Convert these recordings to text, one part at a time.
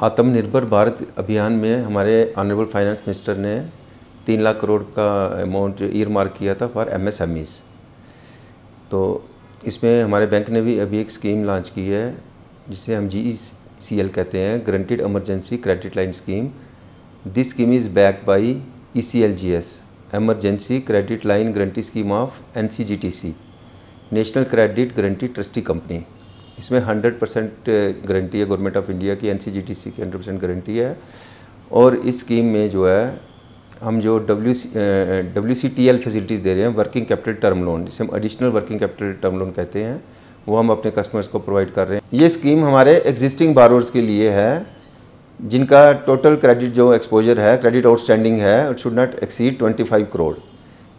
आत्मनिर्भर भारत अभियान में हमारे ऑनरेबल फाइनेंस मिनिस्टर ने 3 लाख करोड़ का अमाउंट ईयर मार्क किया था फॉर MSMEs। तो इसमें हमारे बैंक ने भी अभी एक स्कीम लॉन्च की है जिसे हम GECL कहते हैं, guaranteed emergency credit line scheme. This scheme is backed by ECLGS, emergency credit line guarantee scheme of NCGTC, national credit guarantee trustee company. इसमें 100% गारंटी है गवर्नमेंट ऑफ इंडिया की, NCGTC की 100% गारंटी है। और इस स्कीम में जो है हम जो WCTL फैसिलिटीज़ दे रहे हैं, वर्किंग कैपिटल टर्म लोन, जिसे हम additional working capital term loan कहते हैं, वो हम अपने कस्टमर्स को प्रोवाइड कर रहे हैं। ये स्कीम हमारे एग्जिस्टिंग बारोर्स के लिए है जिनका टोटल क्रेडिट जो एक्सपोजर है, क्रेडिट आउटस्टैंडिंग है, it should not exceed 25 crore.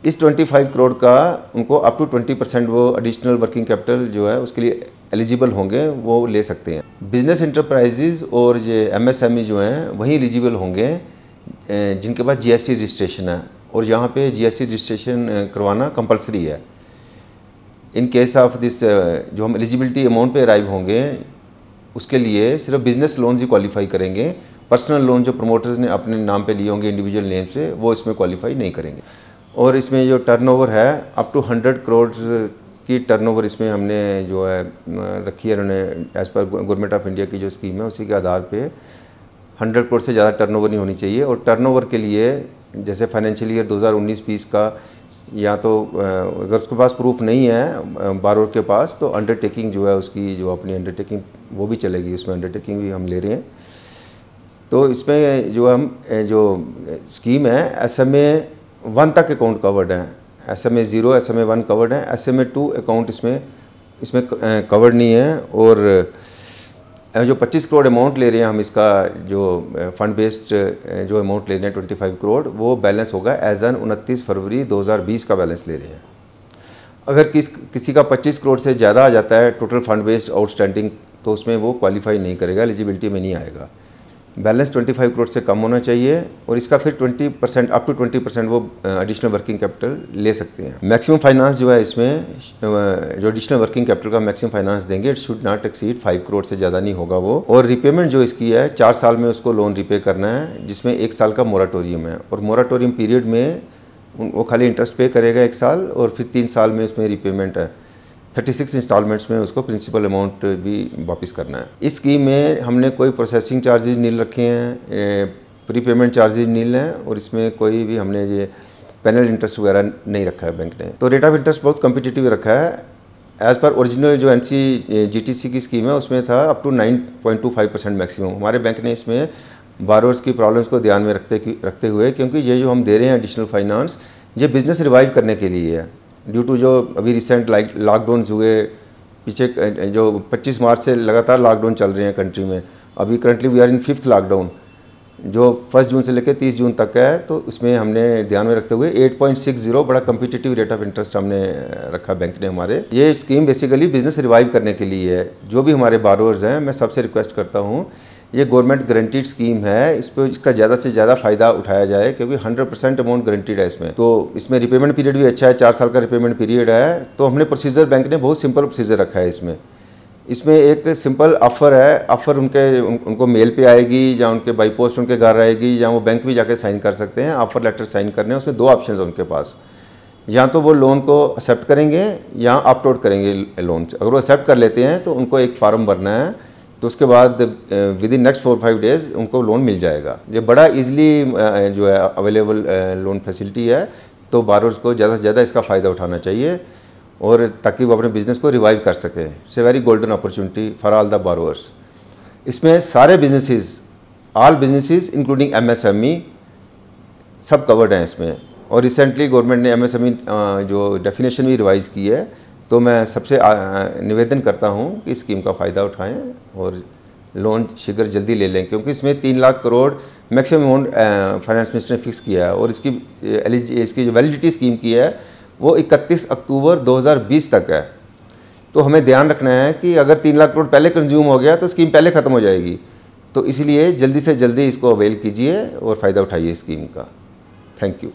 इस 25 करोड़ का उनको अप टू 20% वो एडिशनल वर्किंग कैपिटल जो है उसके लिए एलिजिबल होंगे, वो ले सकते हैं। बिजनेस इंटरप्राइजेज और ये MSME जो हैं वही एलिजिबल होंगे जिनके पास GST रजिस्ट्रेशन है, और यहाँ पे GST रजिस्ट्रेशन करवाना कंपलसरी है। इन केस ऑफ दिस जो हम एलिजिबिलिटी अमाउंट पे अराइव होंगे उसके लिए सिर्फ बिजनेस लोन ही क्वालिफाई करेंगे। पर्सनल लोन जो प्रमोटर्स ने अपने नाम पे लिए होंगे इंडिविजुअल नेम से, वो इसमें क्वालिफाई नहीं करेंगे। और इसमें जो टर्नओवर है अप टू 100 करोड़ की टर्नओवर इसमें हमने जो है रखी है, उन्होंने as per government of India की जो स्कीम है उसी के आधार पे 100 करोड़ से ज़्यादा टर्नओवर नहीं होनी चाहिए। और टर्नओवर के लिए जैसे फाइनेंशियल ईयर 2019-20 का, या तो अगर उसके पास प्रूफ नहीं है बारोर के पास, तो अंडरटेकिंग जो है उसकी जो अपनी अंडरटेकिंग वो भी चलेगी, उसमें अंडरटेकिंग भी हम ले रहे हैं। तो इसमें जो हम जो स्कीम है SMA 1 तक अकाउंट कवर्ड है, SMA 0, SMA 1 कवर्ड है, SMA 2 अकाउंट इसमें कवर्ड नहीं है। और जो 25 करोड़ अमाउंट ले रहे हैं हम, इसका जो फंड बेस्ड जो अमाउंट ले रहे हैं 25 करोड़, वो बैलेंस होगा एज ऑन 29 फरवरी 2020 का बैलेंस ले रहे हैं। अगर किसी का 25 करोड़ से ज़्यादा आ जाता है टोटल फंड बेस्ड आउटस्टैंडिंग, तो उसमें वो क्वालिफाई नहीं करेगा, एलिजिबिलिटी में नहीं आएगा। बैलेंस 25 करोड़ से कम होना चाहिए, और इसका फिर 20% अप टू 20% वो एडिशनल वर्किंग कैपिटल ले सकते हैं। मैक्सिमम फाइनेंस जो है इसमें जो एडिशनल वर्किंग कैपिटल का मैक्सिमम फाइनेंस देंगे, it should not exceed 5 crore से ज़्यादा नहीं होगा वो। और रिपेमेंट जो इसकी है 4 साल में उसको लोन रिपे करना है, जिसमें 1 साल का मोराटोरियम है। और मोराटोरियम पीरियड में वो खाली इंटरेस्ट पे करेगा 1 साल, और फिर 3 साल में उसमें रिपेमेंट है। 36 इंस्टॉलमेंट्स में उसको प्रिंसिपल अमाउंट भी वापस करना है। इस स्कीम में हमने कोई प्रोसेसिंग चार्जेज नील रखे हैं, प्रीपेमेंट चार्जेज नील हैं, और इसमें कोई भी हमने ये पेनल इंटरेस्ट वगैरह नहीं रखा है बैंक ने। तो रेट ऑफ इंटरेस्ट बहुत कम्पिटिटिव रखा है। एज़ पर ओरिजिनल जो NCGTC की स्कीम है उसमें था अप टू 9.25% मैक्सिमम। हमारे बैंक ने इसमें बारोर्स की प्रॉब्लम्स को ध्यान में रखते हुए, क्योंकि ये जो हम दे रहे हैं एडिशनल फाइनेंस, ये बिज़नेस रिवाइव करने के लिए है। ड्यू टू जो अभी रिसेंट लॉकडाउन्स हुए, पीछे जो 25 मार्च से लगातार लॉकडाउन चल रहे हैं कंट्री में। अभी currently we are in 5th lockdown जो 1 जून से लेकर 30 जून तक है। तो उसमें हमने ध्यान में रखते हुए 8.60 बड़ा कम्पिटिटिव रेट ऑफ इंटरेस्ट हमने रखा बैंक ने हमारे। ये स्कीम बेसिकली बिजनेस रिवाइव करने के लिए है। जो भी हमारे बारोर्स हैं, मैं सबसे रिक्वेस्ट करता हूँ, ये गवर्नमेंट गारंटीड स्कीम है, इस पर इसका ज़्यादा से ज़्यादा फ़ायदा उठाया जाए, क्योंकि 100% अमाउंट गारंटीड है इसमें। तो इसमें रिपेमेंट पीरियड भी अच्छा है, 4 साल का रिपेमेंट पीरियड है। तो हमने प्रोसीजर, बैंक ने बहुत सिंपल प्रोसीजर रखा है इसमें एक सिंपल ऑफ़र है। ऑफ़र उनको मेल पे आएगी, या उनके बाई पोस्ट उनके घर आएगी, या वो बैंक भी जाके साइन कर सकते हैं। ऑफ़र लेटर साइन करने हैं, उसमें 2 ऑप्शन है उनके पास, या तो वो लोन को एक्सेप्ट करेंगे या ऑप्ट आउट करेंगे लोन से। अगर वो एक्सेप्ट कर लेते हैं तो उनको एक फार्म भरना है, तो उसके बाद विद इन नेक्स्ट 4-5 डेज़ उनको लोन मिल जाएगा। ये बड़ा इजीली जो है अवेलेबल लोन फैसिलिटी है। तो बारोर्स को ज़्यादा से ज़्यादा इसका फ़ायदा उठाना चाहिए, और ताकि वो अपने बिज़नेस को रिवाइव कर सके। It's a very golden opportunity for all the borrowers. इसमें सारे businesses, all businesses including MSME सब कवर्ड हैं इसमें। और रिसेंटली गवर्नमेंट ने MSME जो डेफिनेशन भी रिवाइज़ की है। तो मैं सबसे निवेदन करता हूँ कि इस स्कीम का फ़ायदा उठाएं और लोन शीघ्र जल्दी ले लें, क्योंकि इसमें 3 lakh crore maximum amount finance minister ने फिक्स किया है। और इसकी जो वैलिडिटी स्कीम की है वो 31 अक्टूबर 2020 तक है। तो हमें ध्यान रखना है कि अगर 3 लाख करोड़ पहले कंज्यूम हो गया तो स्कीम पहले ख़त्म हो जाएगी। तो इसलिए जल्दी से जल्दी इसको अवेल कीजिए और फ़ायदा उठाइए स्कीम का। Thank you.